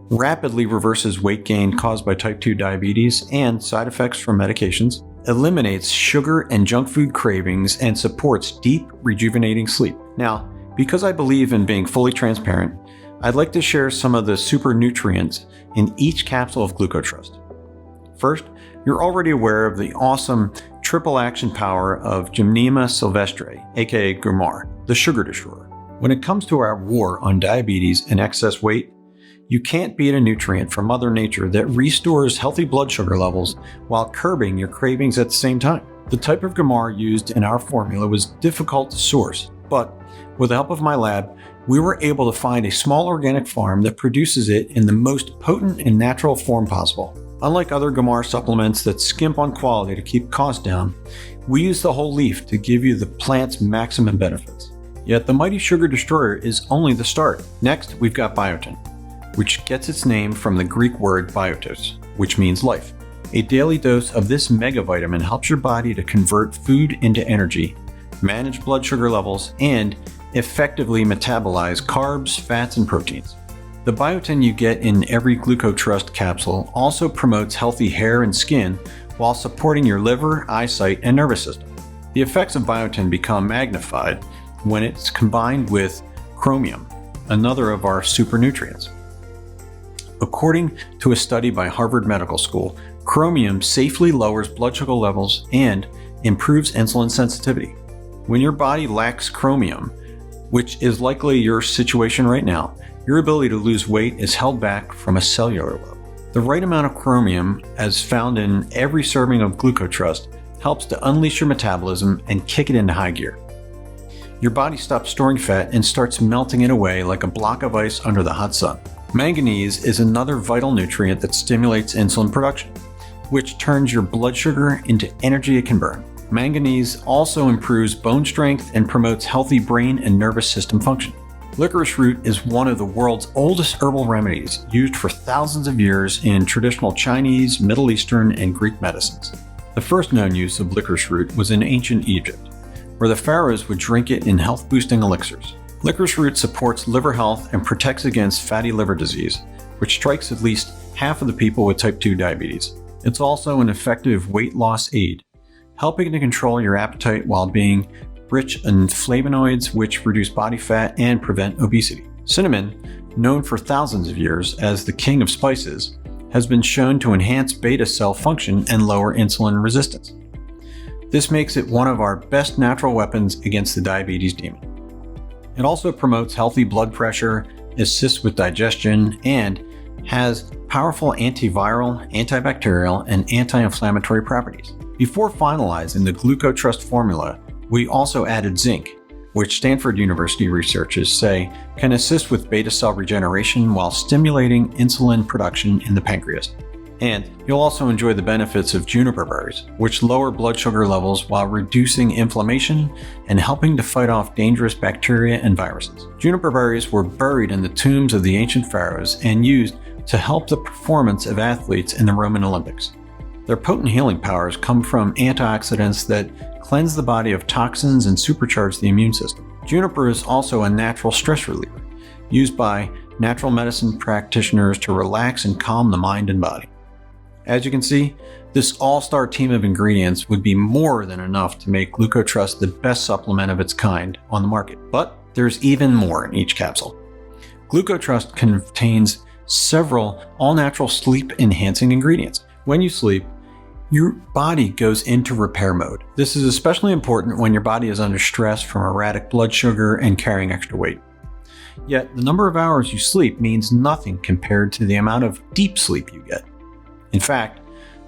rapidly reverses weight gain caused by type 2 diabetes and side effects from medications, eliminates sugar and junk food cravings, and supports deep, rejuvenating sleep. Now, because I believe in being fully transparent, I'd like to share some of the super nutrients in each capsule of GlucoTrust. First, you're already aware of the awesome triple action power of Gymnema sylvestre, aka Gromar, the sugar destroyer. When it comes to our war on diabetes and excess weight, you can't beat a nutrient from Mother Nature that restores healthy blood sugar levels while curbing your cravings at the same time. The type of Gromar used in our formula was difficult to source, but with the help of my lab, we were able to find a small organic farm that produces it in the most potent and natural form possible. Unlike other Gromar supplements that skimp on quality to keep costs down, we use the whole leaf to give you the plant's maximum benefits. Yet the mighty sugar destroyer is only the start. Next, we've got biotin, which gets its name from the Greek word biotos, which means life. A daily dose of this megavitamin helps your body to convert food into energy, manage blood sugar levels, and effectively metabolize carbs, fats, and proteins. The biotin you get in every GlucoTrust capsule also promotes healthy hair and skin while supporting your liver, eyesight, and nervous system. The effects of biotin become magnified when it's combined with chromium, another of our super nutrients. According to a study by Harvard Medical School, chromium safely lowers blood sugar levels and improves insulin sensitivity. When your body lacks chromium, which is likely your situation right now, your ability to lose weight is held back from a cellular level. The right amount of chromium, as found in every serving of GlucoTrust, helps to unleash your metabolism and kick it into high gear. Your body stops storing fat and starts melting it away like a block of ice under the hot sun. Manganese is another vital nutrient that stimulates insulin production, which turns your blood sugar into energy it can burn. Manganese also improves bone strength and promotes healthy brain and nervous system function. Licorice root is one of the world's oldest herbal remedies, used for thousands of years in traditional Chinese, Middle Eastern, and Greek medicines. The first known use of licorice root was in ancient Egypt, where the pharaohs would drink it in health-boosting elixirs. Licorice root supports liver health and protects against fatty liver disease, which strikes at least half of the people with type 2 diabetes. It's also an effective weight loss aid, helping to control your appetite while being rich in flavonoids, which reduce body fat and prevent obesity. Cinnamon, known for thousands of years as the king of spices, has been shown to enhance beta cell function and lower insulin resistance. This makes it one of our best natural weapons against the diabetes demon. It also promotes healthy blood pressure, assists with digestion, and has powerful antiviral, antibacterial, and anti-inflammatory properties. Before finalizing the GlucoTrust formula, we also added zinc, which Stanford University researchers say can assist with beta cell regeneration while stimulating insulin production in the pancreas. And you'll also enjoy the benefits of juniper berries, which lower blood sugar levels while reducing inflammation and helping to fight off dangerous bacteria and viruses. Juniper berries were buried in the tombs of the ancient pharaohs and used to help the performance of athletes in the Roman Olympics. Their potent healing powers come from antioxidants that cleanse the body of toxins and supercharge the immune system. Juniper is also a natural stress reliever, used by natural medicine practitioners to relax and calm the mind and body. As you can see, this all-star team of ingredients would be more than enough to make GlucoTrust the best supplement of its kind on the market. But there's even more in each capsule. GlucoTrust contains several all-natural sleep-enhancing ingredients. When you sleep, your body goes into repair mode. This is especially important when your body is under stress from erratic blood sugar and carrying extra weight. Yet, the number of hours you sleep means nothing compared to the amount of deep sleep you get. In fact,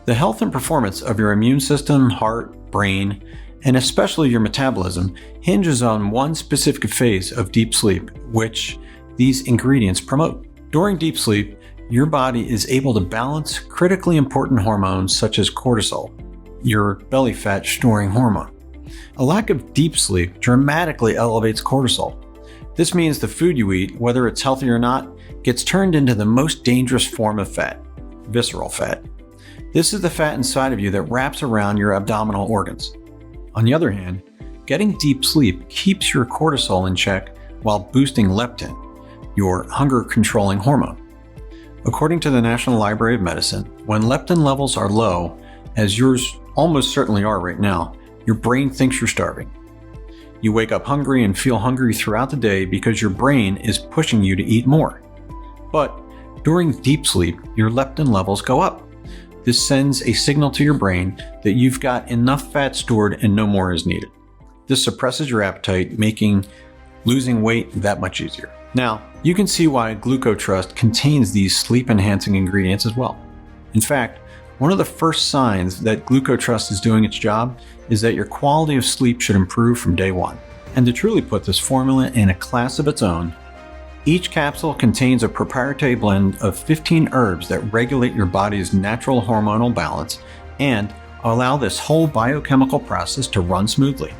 the health and performance of your immune system, heart, brain, and especially your metabolism hinges on one specific phase of deep sleep, which these ingredients promote. During deep sleep, your body is able to balance critically important hormones such as cortisol, your belly fat storing hormone. A lack of deep sleep dramatically elevates cortisol. This means the food you eat, whether it's healthy or not, gets turned into the most dangerous form of fat, visceral fat. This is the fat inside of you that wraps around your abdominal organs. On the other hand, getting deep sleep keeps your cortisol in check while boosting leptin, your hunger-controlling hormone. According to the National Library of Medicine, when leptin levels are low, as yours almost certainly are right now, your brain thinks you're starving. You wake up hungry and feel hungry throughout the day because your brain is pushing you to eat more. But during deep sleep, your leptin levels go up. This sends a signal to your brain that you've got enough fat stored and no more is needed. This suppresses your appetite, making losing weight that much easier. Now, you can see why GlucoTrust contains these sleep-enhancing ingredients as well. In fact, one of the first signs that GlucoTrust is doing its job is that your quality of sleep should improve from day one. And to truly put this formula in a class of its own, each capsule contains a proprietary blend of 15 herbs that regulate your body's natural hormonal balance and allow this whole biochemical process to run smoothly.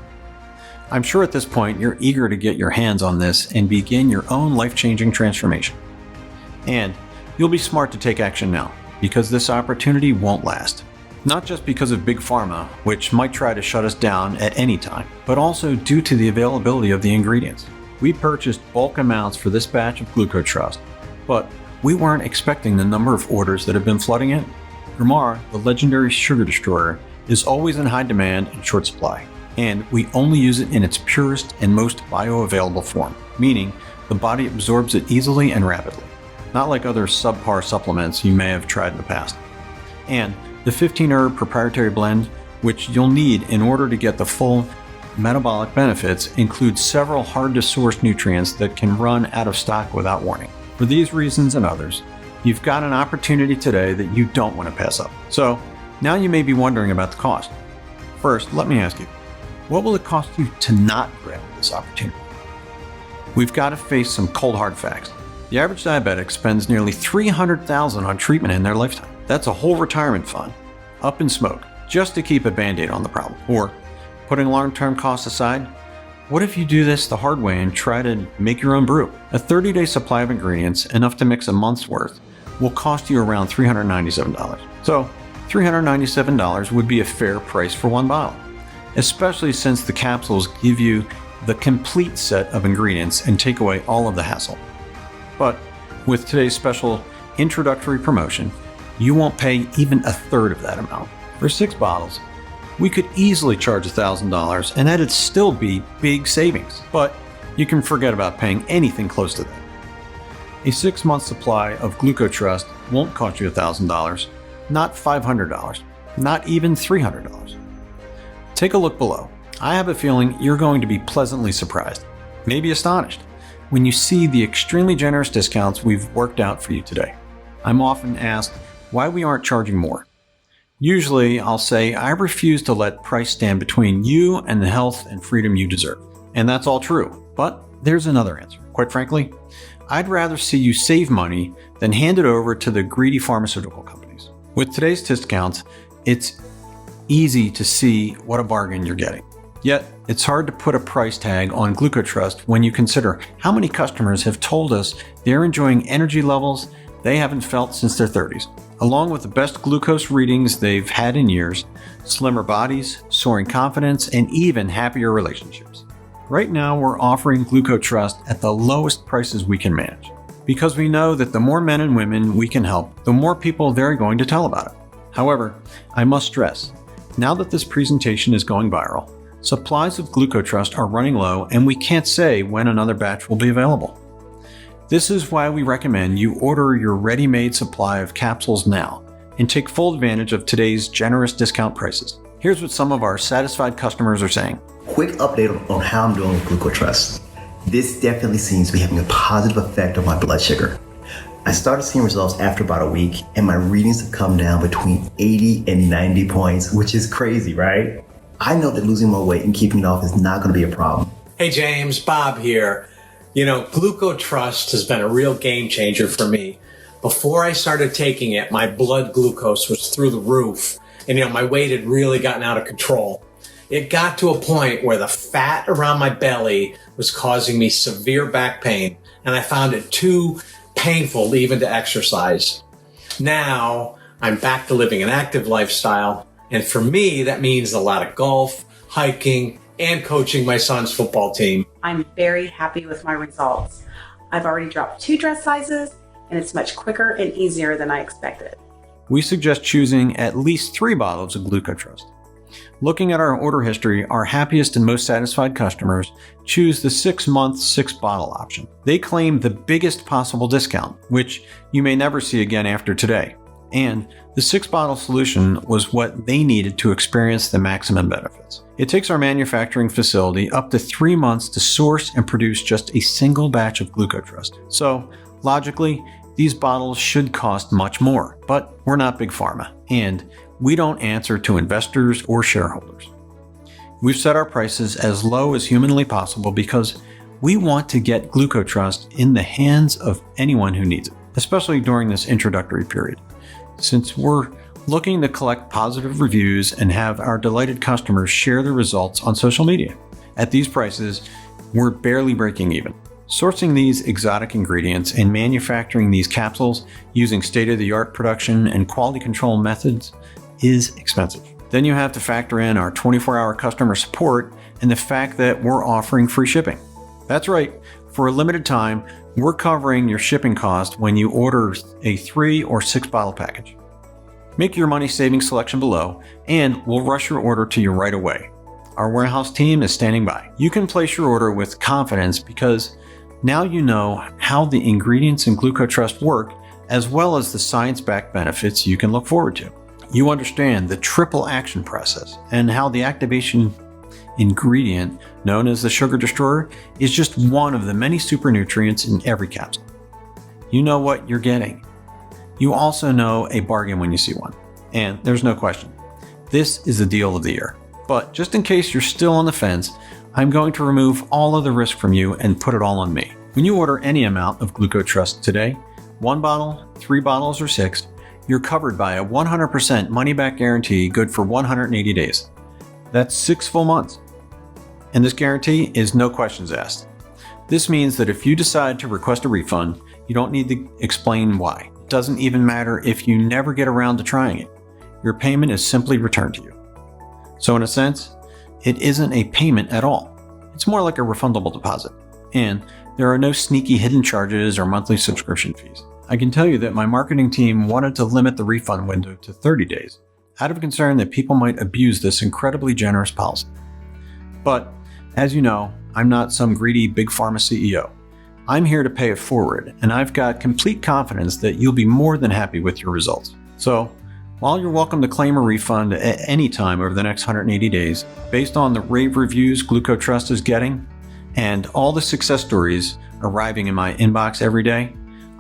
I'm sure at this point you're eager to get your hands on this and begin your own life-changing transformation. And you'll be smart to take action now, because this opportunity won't last. Not just because of Big Pharma, which might try to shut us down at any time, but also due to the availability of the ingredients. We purchased bulk amounts for this batch of GlucoTrust, but we weren't expecting the number of orders that have been flooding in. Gramar, the legendary sugar destroyer, is always in high demand and short supply, and we only use it in its purest and most bioavailable form, meaning the body absorbs it easily and rapidly, not like other subpar supplements you may have tried in the past. And the 15-herb proprietary blend, which you'll need in order to get the full metabolic benefits, includes several hard-to-source nutrients that can run out of stock without warning. For these reasons and others, you've got an opportunity today that you don't want to pass up. So, now you may be wondering about the cost. First, let me ask you, what will it cost you to not grab this opportunity? We've got to face some cold hard facts. The average diabetic spends nearly $300,000 on treatment in their lifetime. That's a whole retirement fund, up in smoke, just to keep a Band-Aid on the problem. Or, putting long-term costs aside, what if you do this the hard way and try to make your own brew? A 30-day supply of ingredients, enough to mix a month's worth, will cost you around $397. So, $397 would be a fair price for one bottle, especially since the capsules give you the complete set of ingredients and take away all of the hassle. But with today's special introductory promotion, you won't pay even a third of that amount. For 6 bottles, we could easily charge $1,000 and that'd still be big savings. But you can forget about paying anything close to that. A 6-month supply of GlucoTrust won't cost you $1,000, not $500, not even $300. Take a look below. I have a feeling you're going to be pleasantly surprised, maybe astonished, when you see the extremely generous discounts we've worked out for you today. I'm often asked why we aren't charging more. Usually, I'll say I refuse to let price stand between you and the health and freedom you deserve. And that's all true. But there's another answer. Quite frankly, I'd rather see you save money than hand it over to the greedy pharmaceutical companies. With today's discounts, it's easy to see what a bargain you're getting. Yet, it's hard to put a price tag on GlucoTrust when you consider how many customers have told us they're enjoying energy levels they haven't felt since their 30s, along with the best glucose readings they've had in years, slimmer bodies, soaring confidence, and even happier relationships. Right now, we're offering GlucoTrust at the lowest prices we can manage, because we know that the more men and women we can help, the more people they're going to tell about it. However, I must stress, now that this presentation is going viral, supplies of GlucoTrust are running low and we can't say when another batch will be available. This is why we recommend you order your ready-made supply of capsules now and take full advantage of today's generous discount prices. Here's what some of our satisfied customers are saying. Quick update on how I'm doing with GlucoTrust. This definitely seems to be having a positive effect on my blood sugar. I started seeing results after about a week, and my readings have come down between 80 and 90 points, which is crazy, right? I know that losing more weight and keeping it off is not going to be a problem. Hey James, Bob here. You know, GlucoTrust has been a real game changer for me. Before I started taking it, my blood glucose was through the roof, and my weight had really gotten out of control. It got to a point where the fat around my belly was causing me severe back pain, and I found it too painful even to exercise. Now I'm back to living an active lifestyle, and for me that means a lot of golf, hiking, and coaching my son's football team. I'm very happy with my results. I've already dropped 2 dress sizes, and it's much quicker and easier than I expected. We suggest choosing at least 3 bottles of GlucoTrust. Looking at our order history, our happiest and most satisfied customers choose the 6-month 6-bottle option. They claim the biggest possible discount, which you may never see again after today. And the 6-bottle solution was what they needed to experience the maximum benefits. It takes our manufacturing facility up to 3 months to source and produce just a single batch of GlucoTrust. So, logically, these bottles should cost much more, but we're not Big Pharma, and we don't answer to investors or shareholders. We've set our prices as low as humanly possible because we want to get GlucoTrust in the hands of anyone who needs it, especially during this introductory period. Since we're looking to collect positive reviews and have our delighted customers share their results on social media. At these prices, we're barely breaking even. Sourcing these exotic ingredients and manufacturing these capsules using state-of-the-art production and quality control methods is expensive. Then you have to factor in our 24-hour customer support and the fact that we're offering free shipping. That's right, for a limited time, we're covering your shipping cost when you order a 3 or 6 bottle package. Make your money-saving selection below, and we'll rush your order to you right away. Our warehouse team is standing by. You can place your order with confidence because now you know how the ingredients in GlucoTrust work, as well as the science-backed benefits you can look forward to. You understand the triple action process and how the activation ingredient, known as the sugar destroyer, is just one of the many super nutrients in every capsule. You know what you're getting. You also know a bargain when you see one. And there's no question, this is the deal of the year. But just in case you're still on the fence, I'm going to remove all of the risk from you and put it all on me. When you order any amount of GlucoTrust today, 1 bottle, 3 bottles, or 6, you're covered by a 100% money-back guarantee good for 180 days. That's 6 full months. And this guarantee is no questions asked. This means that if you decide to request a refund, you don't need to explain why. It doesn't even matter if you never get around to trying it. Your payment is simply returned to you. So in a sense, it isn't a payment at all. It's more like a refundable deposit. And there are no sneaky hidden charges or monthly subscription fees. I can tell you that my marketing team wanted to limit the refund window to 30 days, out of concern that people might abuse this incredibly generous policy. But, as you know, I'm not some greedy big pharma CEO. I'm here to pay it forward, and I've got complete confidence that you'll be more than happy with your results. So, while you're welcome to claim a refund at any time over the next 180 days, based on the rave reviews GlucoTrust is getting, and all the success stories arriving in my inbox every day,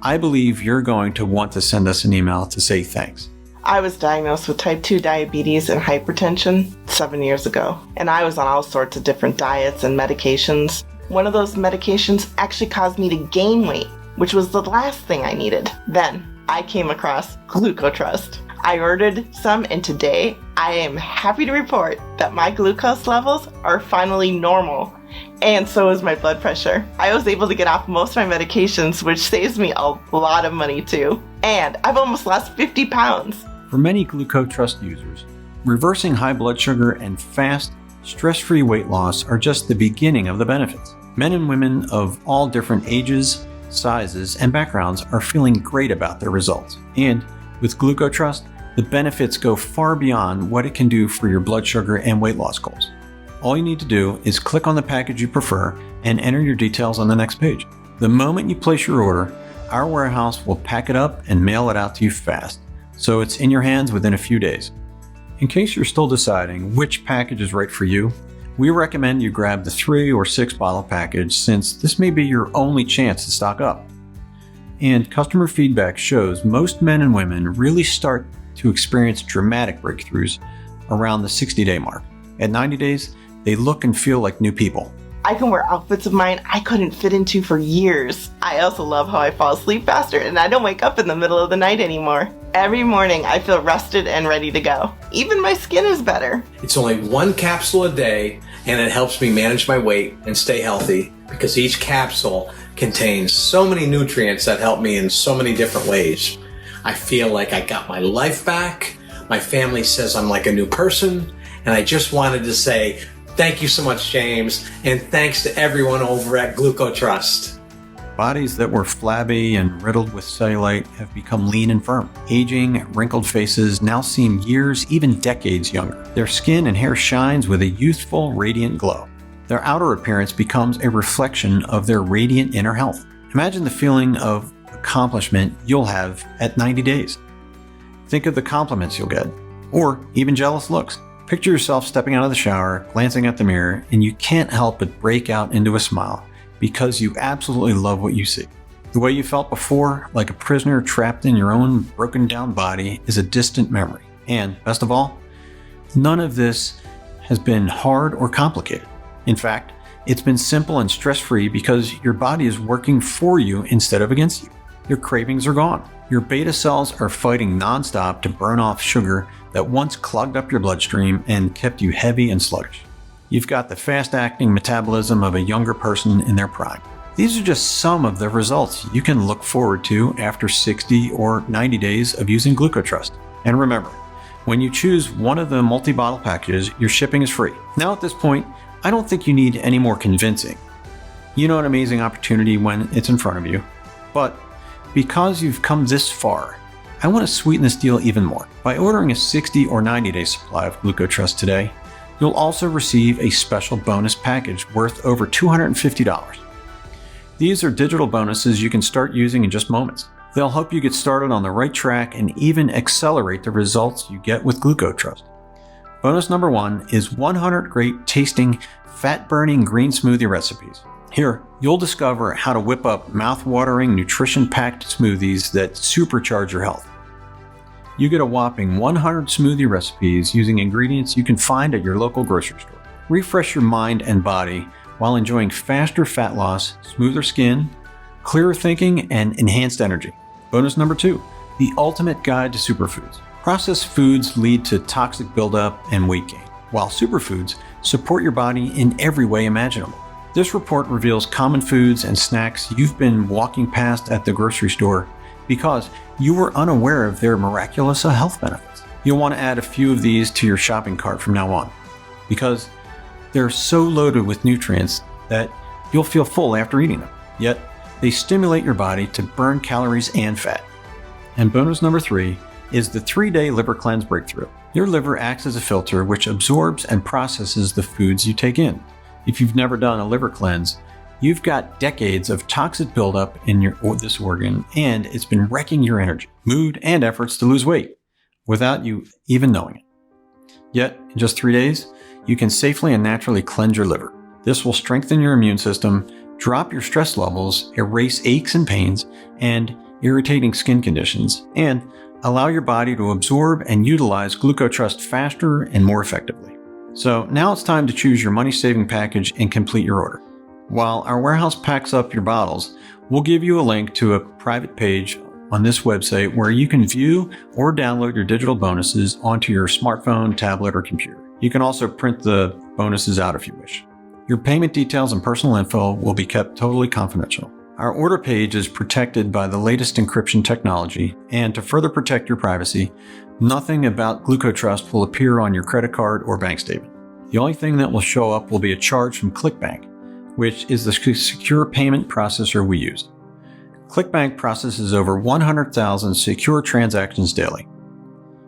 I believe you're going to want to send us an email to say thanks. I was diagnosed with type 2 diabetes and hypertension 7 years ago, and I was on all sorts of different diets and medications. One of those medications actually caused me to gain weight, which was the last thing I needed. Then I came across GlucoTrust. I ordered some, and today I am happy to report that my glucose levels are finally normal. And so is my blood pressure. I was able to get off most of my medications, which saves me a lot of money too. And I've almost lost 50 pounds. For many GlucoTrust users, reversing high blood sugar and fast, stress-free weight loss are just the beginning of the benefits. Men and women of all different ages, sizes, and backgrounds are feeling great about their results. And with GlucoTrust, the benefits go far beyond what it can do for your blood sugar and weight loss goals. All you need to do is click on the package you prefer and enter your details on the next page. The moment you place your order, our warehouse will pack it up and mail it out to you fast, so it's in your hands within a few days. In case you're still deciding which package is right for you, We recommend you grab the 3 or 6 bottle package since this may be your only chance to stock up. And customer feedback shows most men and women really start to experience dramatic breakthroughs around the 60-day mark. At 90 days, they look and feel like new people. I can wear outfits of mine I couldn't fit into for years. I also love how I fall asleep faster and I don't wake up in the middle of the night anymore. Every morning I feel rested and ready to go. Even my skin is better. It's only 1 capsule a day, and it helps me manage my weight and stay healthy because each capsule contains so many nutrients that help me in so many different ways. I feel like I got my life back. My family says I'm like a new person, and I just wanted to say thank you so much, James, and thanks to everyone over at GlucoTrust. Bodies that were flabby and riddled with cellulite have become lean and firm. Aging, wrinkled faces now seem years, even decades younger. Their skin and hair shines with a youthful, radiant glow. Their outer appearance becomes a reflection of their radiant inner health. Imagine the feeling of accomplishment you'll have at 90 days. Think of the compliments you'll get, or even jealous looks. Picture yourself stepping out of the shower, glancing at the mirror, and you can't help but break out into a smile because you absolutely love what you see. The way you felt before, like a prisoner trapped in your own broken down body, is a distant memory. And best of all, none of this has been hard or complicated. In fact, it's been simple and stress-free because your body is working for you instead of against you. Your cravings are gone. Your beta cells are fighting nonstop to burn off sugar that once clogged up your bloodstream and kept you heavy and sluggish. You've got the fast-acting metabolism of a younger person in their prime. These are just some of the results you can look forward to after 60 or 90 days of using GlucoTrust. And remember, when you choose one of the multi-bottle packages, your shipping is free. Now at this point, I don't think you need any more convincing. You know an amazing opportunity when it's in front of you. But because you've come this far, I want to sweeten this deal even more. By ordering a 60 or 90-day supply of GlucoTrust today, you'll also receive a special bonus package worth over $250. These are digital bonuses you can start using in just moments. They'll help you get started on the right track and even accelerate the results you get with GlucoTrust. Bonus number 1 is 100 great tasting, fat-burning green smoothie recipes. Here, you'll discover how to whip up mouth-watering, nutrition-packed smoothies that supercharge your health. You get a whopping 100 smoothie recipes using ingredients you can find at your local grocery store. Refresh your mind and body while enjoying faster fat loss, smoother skin, clearer thinking, and enhanced energy. Bonus number 2, the ultimate guide to superfoods. Processed foods lead to toxic buildup and weight gain, while superfoods support your body in every way imaginable. This report reveals common foods and snacks you've been walking past at the grocery store because you were unaware of their miraculous health benefits. You'll want to add a few of these to your shopping cart from now on because they're so loaded with nutrients that you'll feel full after eating them. Yet, they stimulate your body to burn calories and fat. And bonus number 3 is the 3-day liver cleanse breakthrough. Your liver acts as a filter which absorbs and processes the foods you take in. If you've never done a liver cleanse, you've got decades of toxic buildup in this organ, and it's been wrecking your energy, mood, and efforts to lose weight without you even knowing it. Yet, in just 3 days, you can safely and naturally cleanse your liver. This will strengthen your immune system, drop your stress levels, erase aches and pains, and irritating skin conditions, and allow your body to absorb and utilize GlucoTrust faster and more effectively. So now it's time to choose your money-saving package and complete your order. While our warehouse packs up your bottles, we'll give you a link to a private page on this website where you can view or download your digital bonuses onto your smartphone, tablet, or computer. You can also print the bonuses out if you wish. Your payment details and personal info will be kept totally confidential. Our order page is protected by the latest encryption technology, and to further protect your privacy, nothing about GlucoTrust will appear on your credit card or bank statement. The only thing that will show up will be a charge from ClickBank, which is the secure payment processor we use. ClickBank processes over 100,000 secure transactions daily.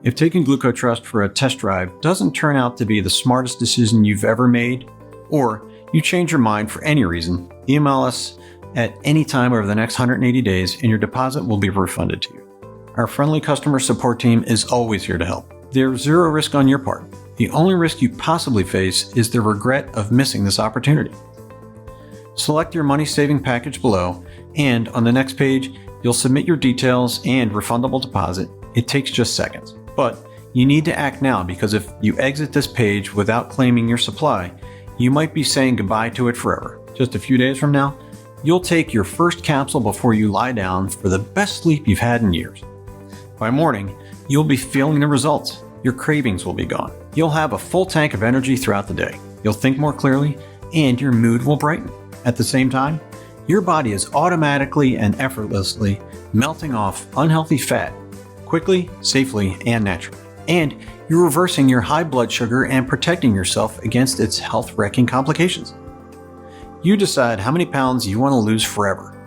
If taking GlucoTrust for a test drive doesn't turn out to be the smartest decision you've ever made, or you change your mind for any reason, email us at any time over the next 180 days and your deposit will be refunded to you. Our friendly customer support team is always here to help. There's zero risk on your part. The only risk you possibly face is the regret of missing this opportunity. Select your money-saving package below, and on the next page, you'll submit your details and refundable deposit. It takes just seconds. But you need to act now, because if you exit this page without claiming your supply, you might be saying goodbye to it forever. Just a few days from now, you'll take your first capsule before you lie down for the best sleep you've had in years. By morning, you'll be feeling the results. Your cravings will be gone. You'll have a full tank of energy throughout the day. You'll think more clearly, and your mood will brighten. At the same time, your body is automatically and effortlessly melting off unhealthy fat quickly, safely, and naturally. And you're reversing your high blood sugar and protecting yourself against its health-wrecking complications. You decide how many pounds you want to lose forever.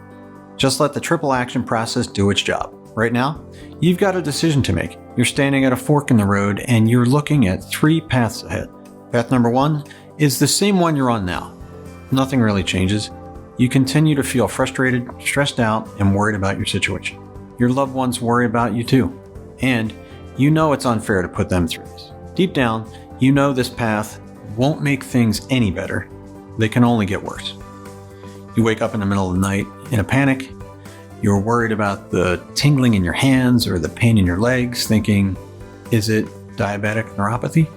Just let the triple action process do its job. Right now, you've got a decision to make. You're standing at a fork in the road and you're looking at 3 paths ahead. Path number 1 is the same one you're on now. Nothing really changes. You continue to feel frustrated, stressed out, and worried about your situation. Your loved ones worry about you too. And you know it's unfair to put them through this. Deep down, you know this path won't make things any better. They can only get worse. You wake up in the middle of the night in a panic. You're worried about the tingling in your hands or the pain in your legs, thinking, is it diabetic neuropathy?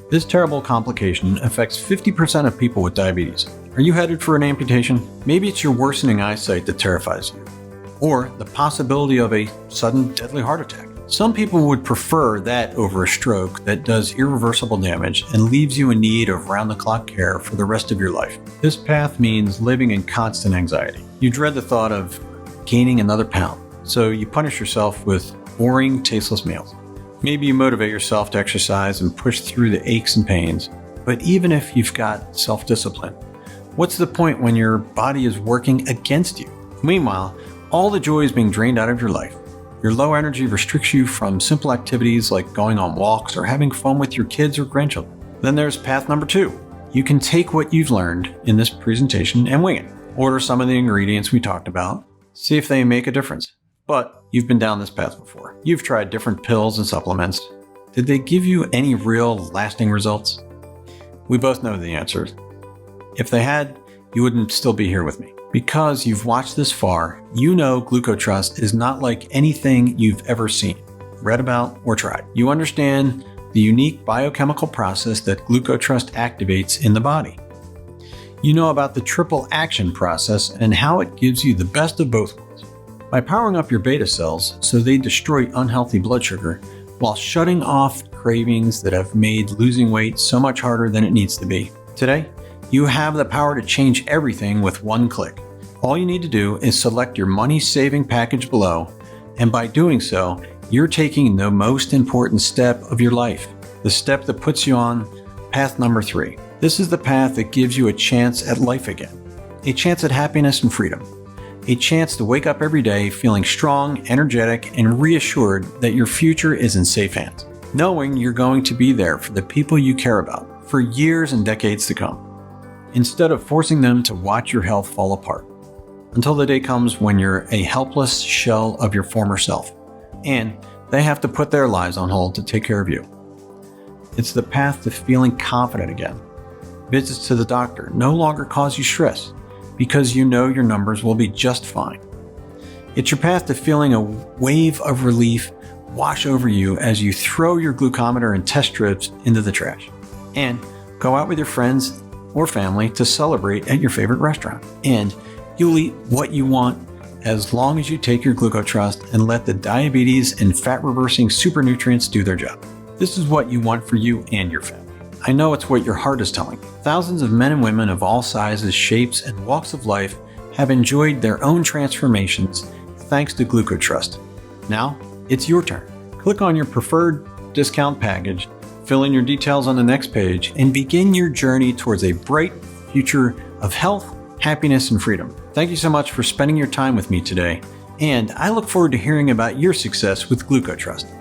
This terrible complication affects 50% of people with diabetes. Are you headed for an amputation? Maybe it's your worsening eyesight that terrifies you, or the possibility of a sudden deadly heart attack. Some people would prefer that over a stroke that does irreversible damage and leaves you in need of round-the-clock care for the rest of your life. This path means living in constant anxiety. You dread the thought of gaining another pound, so you punish yourself with boring, tasteless meals. Maybe you motivate yourself to exercise and push through the aches and pains, but even if you've got self-discipline, what's the point when your body is working against you? Meanwhile, all the joy is being drained out of your life. Your low energy restricts you from simple activities like going on walks or having fun with your kids or grandchildren. Then there's path number 2. You can take what you've learned in this presentation and wing it. Order some of the ingredients we talked about. See if they make a difference. But you've been down this path before. You've tried different pills and supplements. Did they give you any real lasting results? We both know the answers. If they had, you wouldn't still be here with me. Because you've watched this far, you know GlucoTrust is not like anything you've ever seen, read about, or tried. You understand the unique biochemical process that GlucoTrust activates in the body. You know about the triple action process and how it gives you the best of both worlds. By powering up your beta cells so they destroy unhealthy blood sugar while shutting off cravings that have made losing weight so much harder than it needs to be. Today, you have the power to change everything with one click. All you need to do is select your money-saving package below, and by doing so, you're taking the most important step of your life, the step that puts you on path number 3. This is the path that gives you a chance at life again, a chance at happiness and freedom, a chance to wake up every day feeling strong, energetic, and reassured that your future is in safe hands, knowing you're going to be there for the people you care about for years and decades to come, instead of forcing them to watch your health fall apart, until the day comes when you're a helpless shell of your former self, and they have to put their lives on hold to take care of you. It's the path to feeling confident again. Visits to the doctor no longer cause you stress because you know your numbers will be just fine. It's your path to feeling a wave of relief wash over you as you throw your glucometer and test strips into the trash, and go out with your friends or family to celebrate at your favorite restaurant. And you'll eat what you want as long as you take your GlucoTrust and let the diabetes and fat-reversing super nutrients do their job. This is what you want for you and your family. I know it's what your heart is telling. Thousands of men and women of all sizes, shapes, and walks of life have enjoyed their own transformations thanks to GlucoTrust. Now, it's your turn. Click on your preferred discount package, fill in your details on the next page, and begin your journey towards a bright future of health, happiness, and freedom. Thank you so much for spending your time with me today, and I look forward to hearing about your success with GlucoTrust.